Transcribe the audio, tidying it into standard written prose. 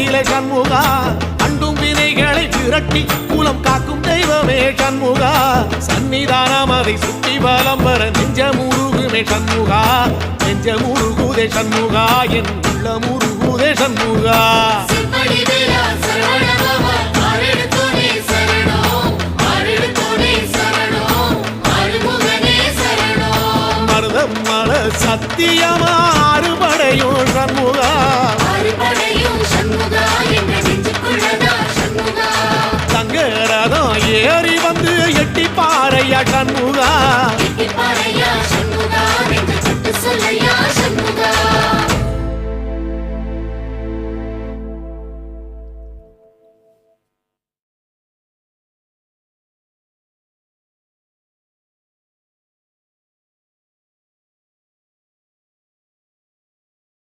மண்ணில சண்முகா அண்டும் வினைகளை விரட்டி குலம் காக்கும் தெய்வமே சண்முகா சன்னிதானம் அதை சுற்றி பலம் வர நெஞ்ச முருகுமே சண்முகா நெஞ்ச முருகுதே சண்முகா என் உள்ள முருகுதே சண்முகா மருதம் மல சத்தியமா